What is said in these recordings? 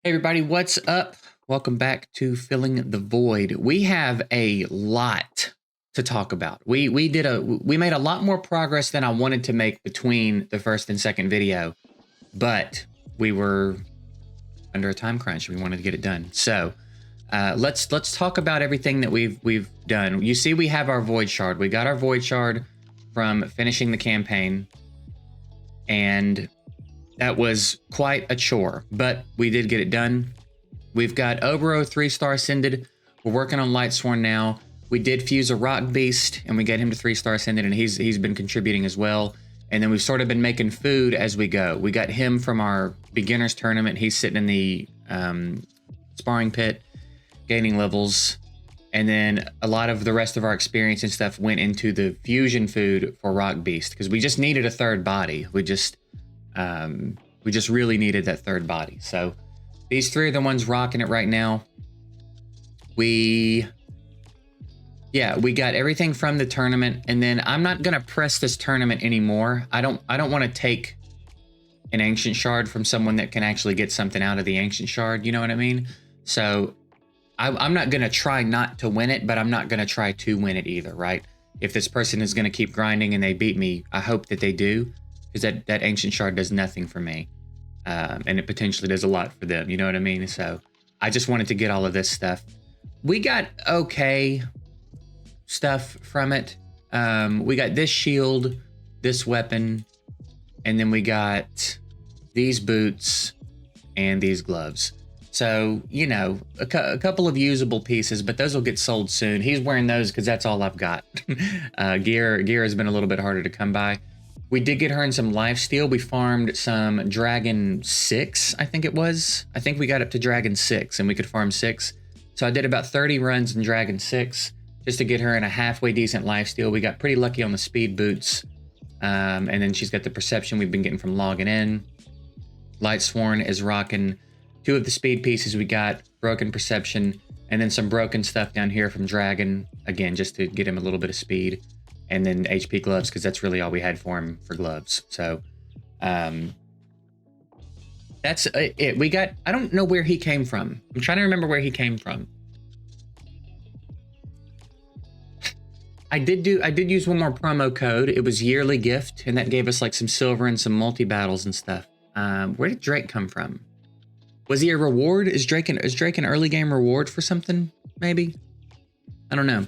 Hey everybody, what's up? Welcome back to Filling the Void. We have a lot to talk about. We made a lot more progress than I wanted to make between the first and second video, but we were under a time crunch. We wanted to get it done. So let's talk about everything that we've done. You see, we have our Void Shard. We got our Void Shard from finishing the campaign, and that was quite a chore, but we did get it done. We've got Obero 3-star ascended. We're working on Lightsworn now. We did fuse a Rock Beast, and we got him to 3-star ascended, and he's been contributing as well. And then we've sort of been making food as we go. We got him from our beginners tournament. He's sitting in the sparring pit, gaining levels. And then a lot of the rest of our experience and stuff went into the fusion food for Rock Beast, because we just needed a third body. We just really needed that third body. So these three are the ones rocking it right now. We got everything from the tournament, and then I'm not gonna press this tournament anymore. I don't want to take an ancient shard from someone that can actually get something out of the ancient shard. You know what I mean? So I'm not gonna try not to win it, but I'm not gonna try to win it either, right? If this person is gonna keep grinding and they beat me, I hope that they do, because that ancient shard does nothing for me, and it potentially does a lot for them. You know what I mean? So I just wanted to get all of this stuff. We got okay stuff from it. We got this shield, this weapon, and then we got these boots and these gloves. So, you know, a couple of usable pieces, but those will get sold soon. He's wearing those because that's all I've got. Gear has been a little bit harder to come by. We did get her in some lifesteal. We farmed some Dragon 6, I think it was. I think we got up to Dragon 6 and we could farm 6. So I did about 30 runs in Dragon 6 just to get her in a halfway decent lifesteal. We got pretty lucky on the speed boots. And then she's got the perception we've been getting from logging in. Lightsworn is rocking 2 of the speed pieces we got, broken perception, and then some broken stuff down here from Dragon, again, just to get him a little bit of speed. And then HP gloves, because that's really all we had for him for gloves. So that's it. We got, I don't know where he came from. I'm trying to remember where he came from. I did use one more promo code. It was yearly gift, and that gave us like some silver and some multi-battles and stuff. Where did Drake come from? Was he a reward? Is Drake an early game reward for something? Maybe? I don't know.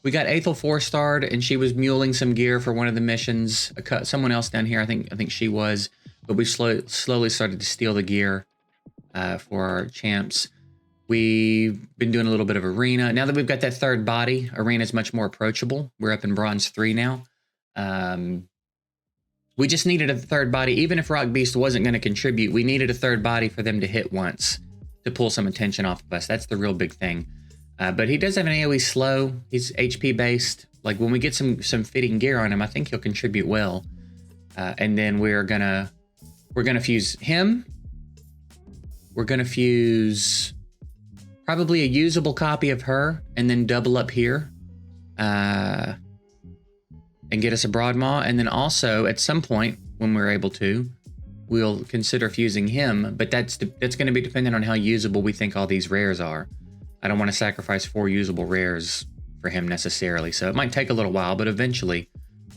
We got Aethel 4-starred, and she was muling some gear for one of the missions. Someone else down here, I think she was, but we slowly started to steal the gear for our champs. We've been doing a little bit of arena. Now that we've got that third body, arena is much more approachable. We're up in bronze 3 now. We just needed a third body. Even if Rock Beast wasn't going to contribute, we needed a third body for them to hit once to pull some attention off of us. That's the real big thing. But he does have an AoE slow. He's HP based. Like when we get some fitting gear on him, I think he'll contribute well. And then we're gonna fuse him. We're gonna fuse probably a usable copy of her, and then double up here, and get us a Broadmaw. And then also at some point when we're able to, we'll consider fusing him. But that's going to be dependent on how usable we think all these rares are. I don't want to sacrifice 4 usable rares for him necessarily. So it might take a little while, but eventually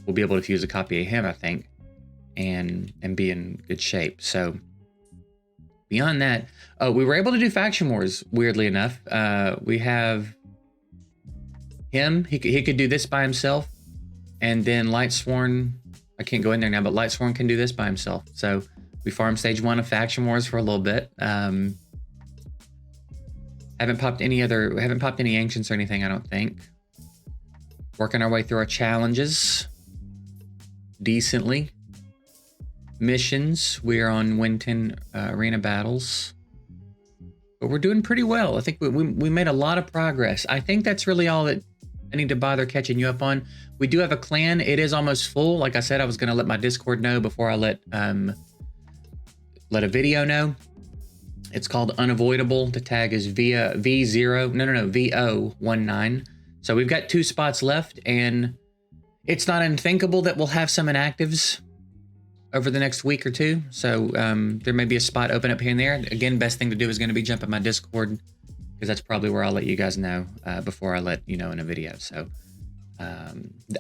we'll be able to fuse a copy of him, I think, and be in good shape. So beyond that, we were able to do faction wars, weirdly enough. We have him. He could do this by himself. And then Lightsworn, I can't go in there now, but Lightsworn can do this by himself. So we farmed stage 1 of faction wars for a little bit. Haven't popped any ancients or anything, I don't think. Working our way through our challenges decently. Missions, we're on win 10 arena battles. But we're doing pretty well. I think we made a lot of progress. I think that's really all that I need to bother catching you up on. We do have a clan. It is almost full. Like I said, I was going to let my Discord know before I let a video know. It's called Unavoidable. The tag is VO19. So we've got 2 spots left, and it's not unthinkable that we'll have some inactives over the next week or two. So there may be a spot open up here and there. Again, best thing to do is going to be jump in my Discord, because that's probably where I'll let you guys know before I let you know in a video. So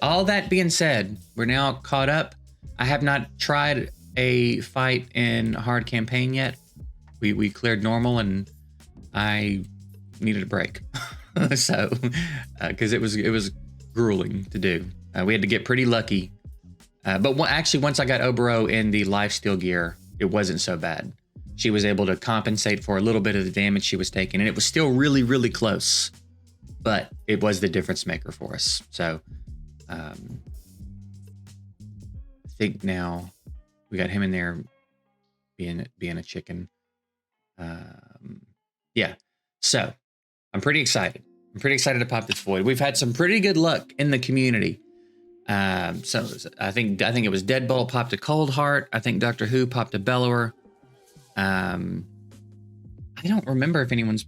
all that being said, we're now caught up. I have not tried a fight in hard campaign yet. We cleared normal and I needed a break. So because it was grueling to do. We had to get pretty lucky. But actually, once I got Obero in the lifesteal gear, it wasn't so bad. She was able to compensate for a little bit of the damage she was taking, and it was still really, really close. But it was the difference maker for us. So I think now we got him in there being a chicken. Yeah. So I'm pretty excited. I'm pretty excited to pop this void. We've had some pretty good luck in the community. So I think it was Deadbolt popped a Cold Heart. I think Doctor Who popped a Bellower. I don't remember if anyone's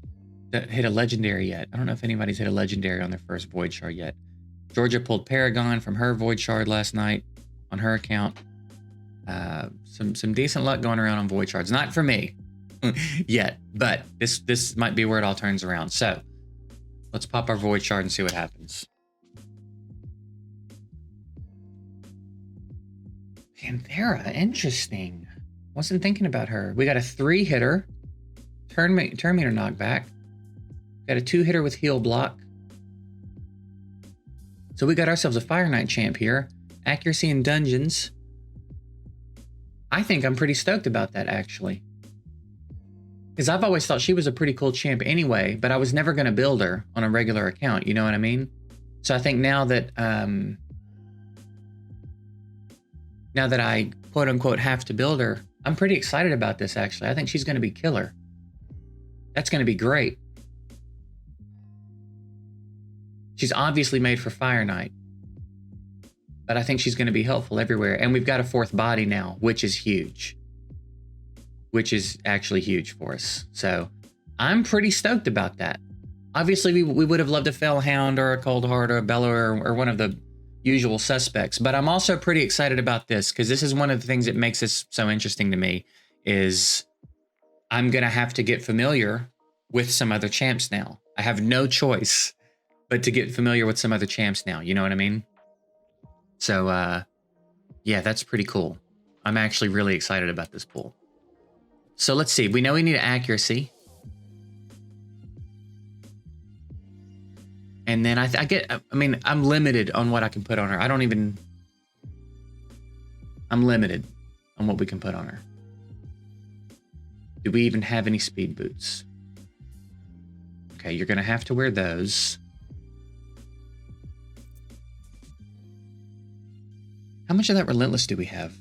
hit a legendary yet. I don't know if anybody's hit a legendary on their first Void Shard yet. Georgia pulled Paragon from her Void Shard last night on her account. Some decent luck going around on Void Shards. Not for me yet, but this might be where it all turns around. So let's pop our Void Shard and see what happens. Panthera, interesting. Wasn't thinking about her. We got a 3-hitter, turn meter knockback. Got a 2-hitter with heal block. So we got ourselves a Fire Knight champ here. Accuracy in dungeons. I think I'm pretty stoked about that, actually. Because I've always thought she was a pretty cool champ anyway, but I was never going to build her on a regular account, you know what I mean? So I think now that I quote-unquote have to build her, I'm pretty excited about this, actually. I think she's going to be killer. That's going to be great. She's obviously made for Fire Knight, but I think she's going to be helpful everywhere. And we've got a 4th body now, which is huge. Which is actually huge for us. So I'm pretty stoked about that. Obviously, we would have loved a Fellhound or a Cold Heart or a Bellower or one of the usual suspects, but I'm also pretty excited about this because this is one of the things that makes this so interesting to me is I'm going to have to get familiar with some other champs now. I have no choice but to get familiar with some other champs now. You know what I mean? So, yeah, that's pretty cool. I'm actually really excited about this pool. So let's see. We know we need accuracy. And then I'm limited on what I can put on her. I'm limited on what we can put on her. Do we even have any speed boots? Okay, you're going to have to wear those. How much of that Relentless do we have?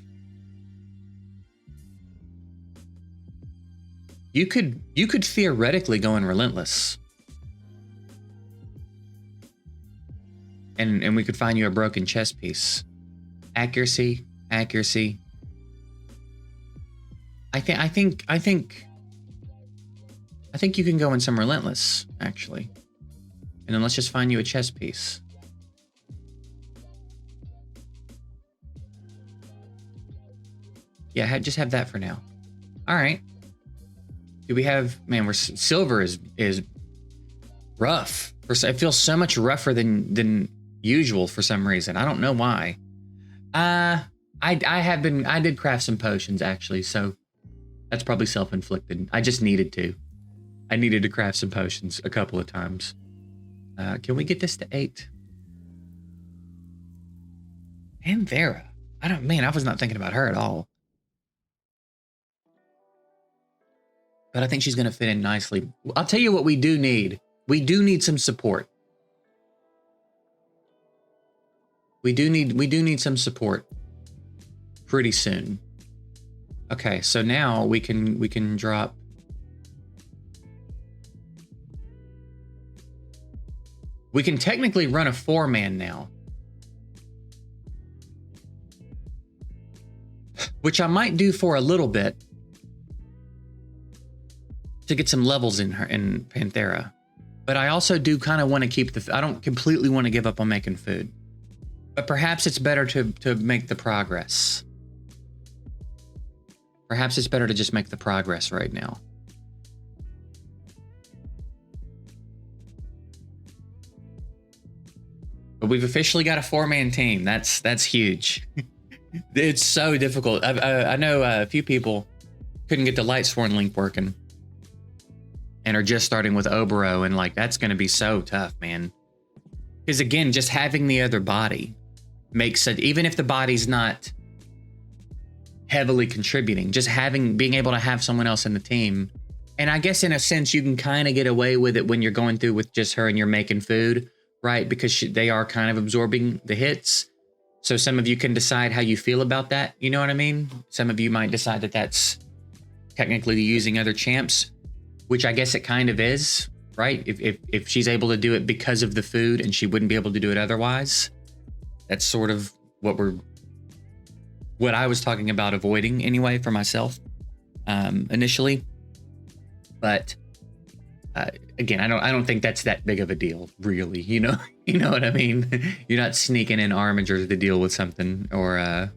You could theoretically go in Relentless. And we could find you a broken chess piece. Accuracy. I think you can go in some Relentless, actually. And then let's just find you a chess piece. Yeah, just have that for now. All right. Do we have, man, silver is rough. It feels so much rougher than usual for some reason. I don't know why. I did craft some potions actually, so that's probably self-inflicted. I just needed to. I needed to craft some potions a couple of times. Can we get this to 8? And Vera. I was not thinking about her at all. But I think she's going to fit in nicely. I'll tell you what we do need. We do need some support. We do need some support pretty soon. Okay, so now we can drop. We can technically run a 4-man now. Which I might do for a little bit. To get some levels in Panthera. But I also do kind of want to keep I don't completely want to give up on making food. But perhaps it's better to make the progress. Perhaps it's better to just make the progress right now. But we've officially got a 4-man team. That's huge. It's so difficult. I know a few people couldn't get the Lightsworn link working and are just starting with Obero, and like that's going to be so tough, man. Because again, just having the other body makes it, even if the body's not heavily contributing, just being able to have someone else in the team. And I guess in a sense, you can kind of get away with it when you're going through with just her and you're making food, right? Because they are kind of absorbing the hits. So some of you can decide how you feel about that. You know what I mean? Some of you might decide that that's technically using other champs, which I guess it kind of is, right? If she's able to do it because of the food and she wouldn't be able to do it otherwise, that's sort of what I was talking about avoiding anyway for myself initially. But again, I don't think that's that big of a deal, really. You know what I mean? You're not sneaking in Armiger to deal with something or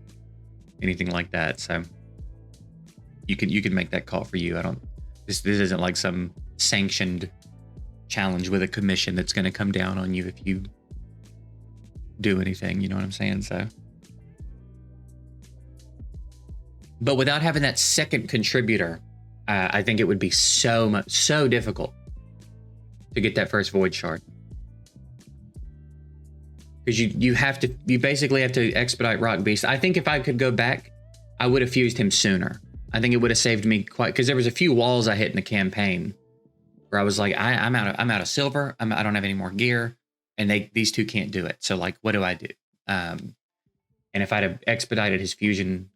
anything like that. So you can make that call for you. This isn't like some sanctioned challenge with a commission that's going to come down on you if you do anything. You know what I'm saying? So. But without having that second contributor, I think it would be so difficult to get that first Void Shard. Because you basically have to expedite Rock Beast. I think if I could go back, I would have fused him sooner. I think it would have saved me quite, because there was a few walls I hit in the campaign where I was like, I'm out of silver. I don't have any more gear, and these two can't do it. So like, what do I do? And if I'd have expedited his fusion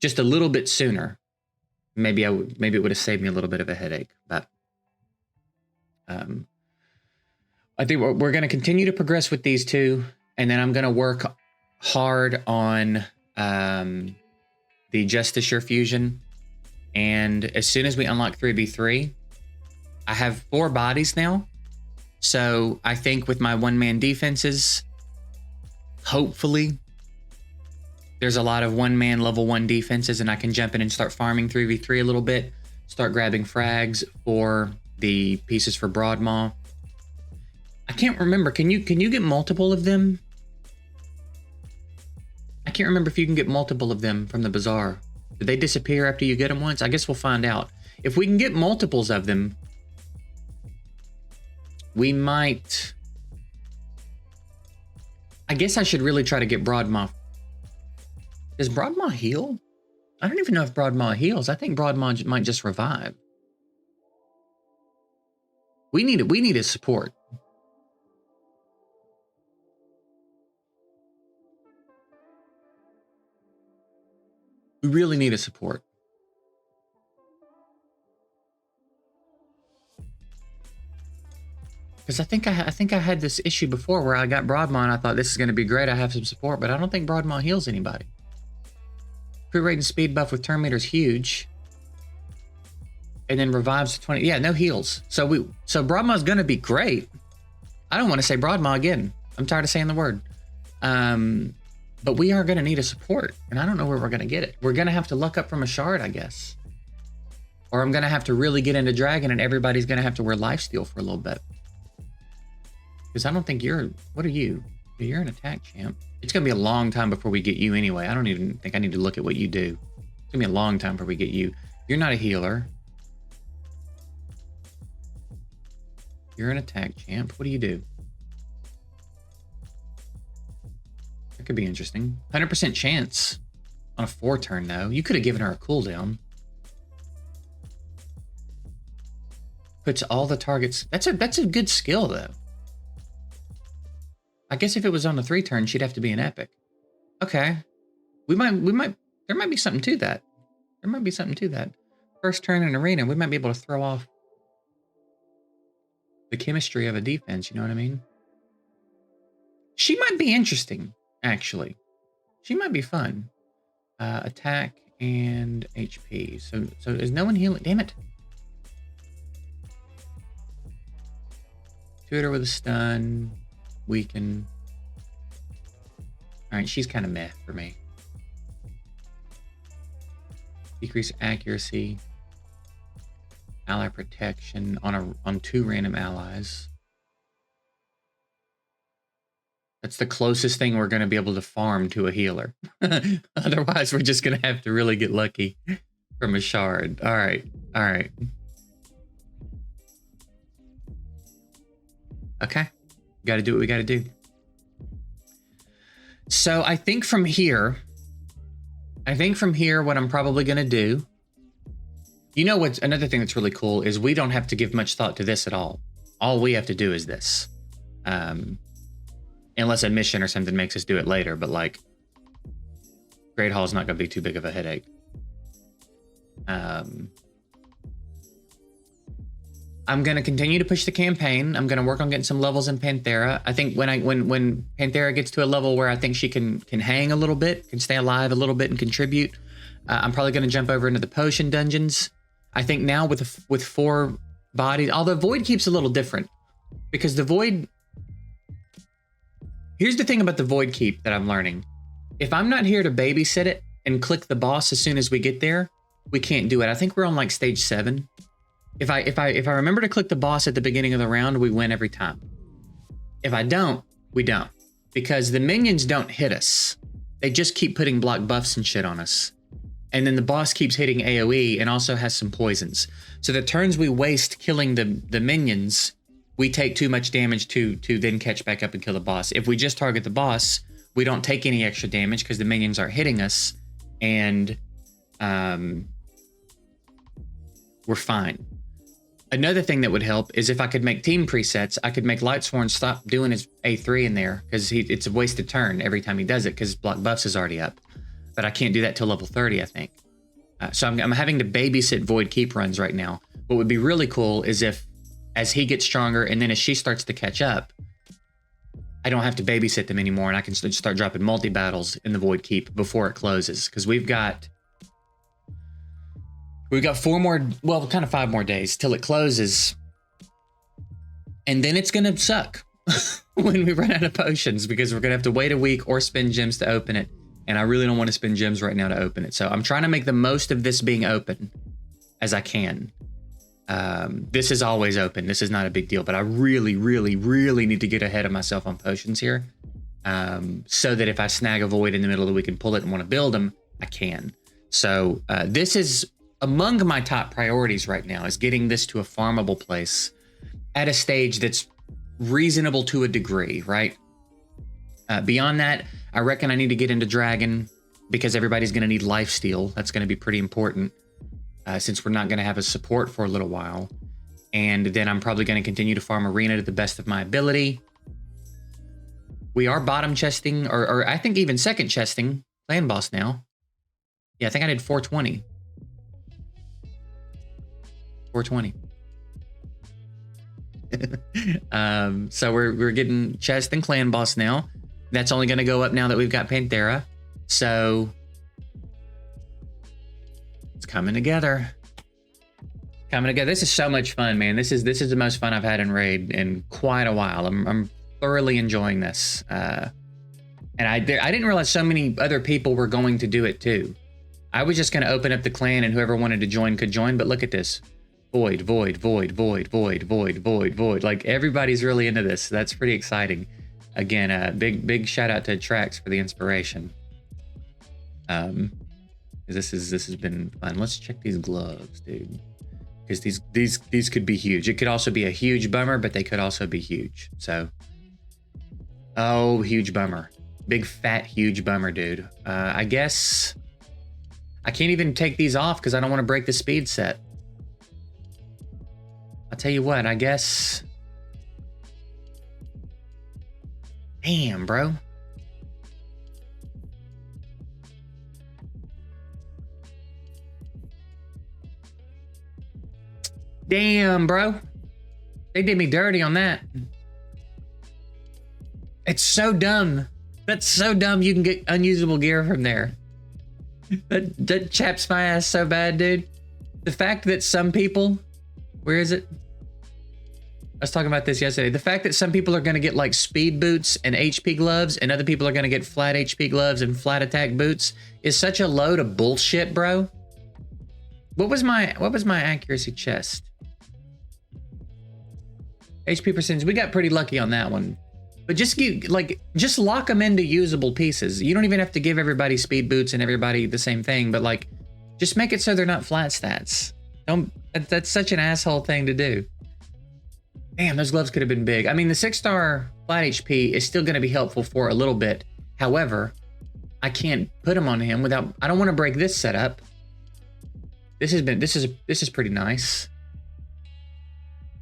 just a little bit sooner, maybe it would have saved me a little bit of a headache. But I think we're going to continue to progress with these two, and then I'm going to work hard on the Justicure fusion. And as soon as we unlock 3v3, I have 4 bodies now. So I think with my 1-man defenses, hopefully there's a lot of 1-man level 1 defenses, and I can jump in and start farming 3v3 a little bit, start grabbing frags for the pieces for Broadmaw. I can't remember. Can you get multiple of them? I can't remember if you can get multiple of them from the bazaar. Do they disappear after you get them once? I guess we'll find out. If we can get multiples of them, we might... I guess I should really try to get Broadmaw. Does Broadmaw heal? I don't even know if Broadmaw heals. I think Broadmaw might just revive. We need a support. We really need a support. Because I think I had this issue before where I got Broadmaw and I thought this is going to be great. I have some support, but I don't think Broadmaw heals anybody. Crit rate and speed buff with turn meter is huge. And then revives to 20. Yeah, no heals. So Broadmaw's going to be great. I don't want to say Broadmaw again. I'm tired of saying the word. But we are going to need a support, and I don't know where we're going to get it. We're going to have to luck up from a shard, I guess. Or I'm going to have to really get into Dragon, and everybody's going to have to wear lifesteal for a little bit. Because I don't think you're... What are you? You're an attack champ. It's going to be a long time before we get you anyway. I don't even think I need to look at what you do. It's going to be a long time before we get you. You're not a healer. You're an attack champ. What do you do? That could be interesting. 100% chance on a 4-turn, though. You could have given her a cooldown. Puts all the targets... That's a good skill, though. I guess if it was on a 3-turn, she'd have to be an epic. Okay. There might be something to that. There might be something to that. First turn in arena, we might be able to throw off the chemistry of a defense, you know what I mean? She might be interesting, actually. She might be fun. Attack and HP. So is no one healing? Damn it. Tutor with a stun. Weaken. Alright, she's kind of meh for me. Be increase accuracy, ally protection on 2 random allies. That's the closest thing we're going to be able to farm to a healer. Otherwise, we're just going to have to really get lucky from a shard. All right. All right. Okay. Got to do what we got to do. So I think from here, what I'm probably going to do, you know what's another thing that's really cool is we don't have to give much thought to this at all. All we have to do is this. Unless a mission or something makes us do it later, but like Great Hall's not going to be too big of a headache. I'm going to continue to push the campaign. I'm going to work on getting some levels in Panthera. I think when Panthera gets to a level where I think she can hang a little bit, can stay alive a little bit and contribute, I'm probably going to jump over into the potion dungeons. I think now with 4 bodies, although Void Keep's a little different because the Void... Here's the thing about the Void Keep that I'm learning. If I'm not here to babysit it and click the boss as soon as we get there, we can't do it. I think we're on like stage 7. If I remember to click the boss at the beginning of the round, we win every time. If I don't, we don't. Because the minions don't hit us. They just keep putting block buffs and shit on us. And then the boss keeps hitting AoE and also has some poisons. So the turns we waste killing the minions, we take too much damage to then catch back up and kill the boss. If we just target the boss, we don't take any extra damage because the minions aren't hitting us. And we're fine. Another thing that would help is if I could make team presets, I could make Lightsworn stop doing his A3 in there because it's a wasted turn every time he does it because block buffs is already up. But I can't do that till level 30, I think. So I'm having to babysit Void Keep runs right now. What would be really cool is if, as he gets stronger and then as she starts to catch up, I don't have to babysit them anymore and I can start dropping multi-battles in the Void Keep before it closes. Because we've got 4 more, well, kind of 5 more days till it closes. And then it's going to suck when we run out of potions because we're going to have to wait a week or spend gems to open it. And I really don't want to spend gems right now to open it. So I'm trying to make the most of this being open as I can. This is always open. This is not a big deal, but I really, really, really need to get ahead of myself on potions here. So that if I snag a void in the middle of the week and pull it and want to build them, I can. So this is among my top priorities right now is getting this to a farmable place at a stage that's reasonable to a degree, right? Beyond that, I reckon I need to get into Dragon because everybody's going to need lifesteal. That's going to be pretty important since we're not going to have a support for a little while. And then I'm probably going to continue to farm Arena to the best of my ability. We are bottom chesting, or I think even second chesting clan boss now. Yeah, I think I did 420. 420. So we're getting chest and clan boss now. That's only going to go up now that we've got Panthera. So it's coming together. Coming together. This is so much fun, man. This is the most fun I've had in Raid in quite a while. I'm thoroughly enjoying this. And I didn't realize so many other people were going to do it too. I was just going to open up the clan and whoever wanted to join could join. But look at this. Void, void, void, void, void, void, void, void. Like everybody's really into this. That's pretty exciting. Again, big shout out to Trax for the inspiration. This has been fun. Let's check these gloves, dude. Because these could be huge. It could also be a huge bummer, but they could also be huge. So, oh, huge bummer. Big fat huge bummer, dude. I guess I can't even take these off because I don't want to break the speed set. I'll tell you what, I guess. Damn, bro. Damn, bro. They did me dirty on that. It's so dumb. That's so dumb you can get unusable gear from there. That chaps my ass so bad, dude. The fact that some people... Where is it? I was talking about this yesterday. The fact that some people are going to get like speed boots and HP gloves and other people are going to get flat HP gloves and flat attack boots is such a load of bullshit, bro. What was my accuracy chest? HP percentage. We got pretty lucky on that one. But just just lock them into usable pieces. You don't even have to give everybody speed boots and everybody the same thing, but like, just make it so they're not flat stats. That's such an asshole thing to do. Damn, those gloves could have been big. I mean, the 6-star flat HP is still going to be helpful for a little bit. However, I can't put them on him without. I don't want to break this setup. This is pretty nice.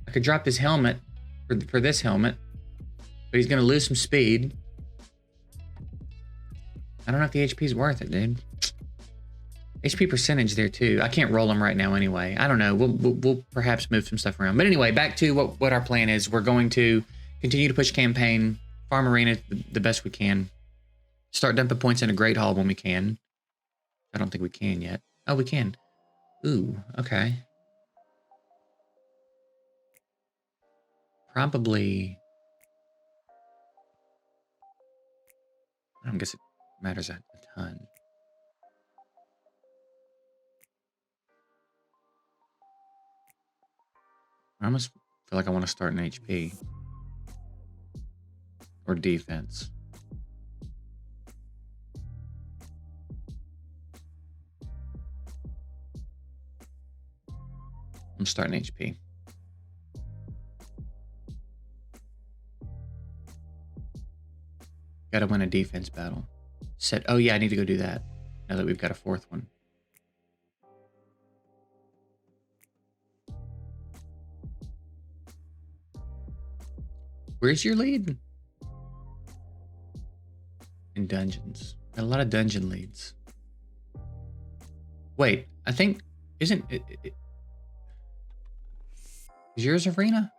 I could drop his helmet for this helmet, but he's going to lose some speed. I don't know if the HP is worth it, dude. HP percentage there too. I can't roll them right now anyway. I don't know. We'll perhaps move some stuff around. But anyway, back to what our plan is. We're going to continue to push campaign, farm arena the best we can. Start dumping points in a great hall when we can. I don't think we can yet. Oh, we can. Ooh, okay. Probably. I don't guess it matters a ton. I almost feel like I want to start an HP or defense. I'm starting HP. Gotta win a defense battle. Set. Oh yeah, I need to go do that now that we've got a 4th one. Where's your lead? In dungeons. Got a lot of dungeon leads. Wait, I think isn't it? Is yours arena?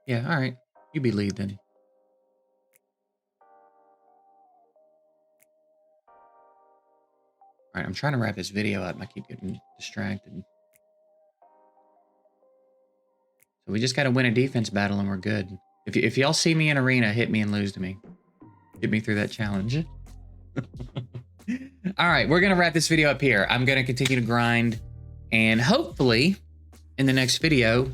Yeah, all right. You be lead then. All right, I'm trying to wrap this video up and I keep getting distracted. So we just got to win a defense battle and we're good. If y'all see me in arena, hit me and lose to me. Get me through that challenge. All right, we're going to wrap this video up here. I'm going to continue to grind. And hopefully, in the next video,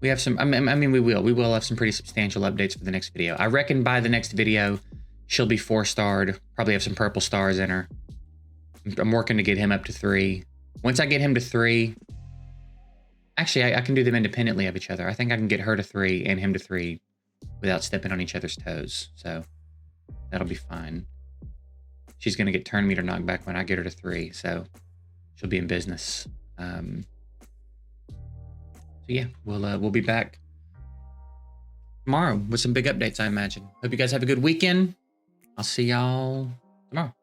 we have some... I mean, we will have some pretty substantial updates for the next video. I reckon by the next video, she'll be 4-starred. Probably have some purple stars in her. I'm working to get him up to 3. Once I get him to 3... Actually, I can do them independently of each other. I think I can get her to 3 and him to 3 without stepping on each other's toes. So that'll be fine. She's going to get turn meter knocked back when I get her to 3. So she'll be in business. So yeah, we'll be back tomorrow with some big updates, I imagine. Hope you guys have a good weekend. I'll see y'all tomorrow.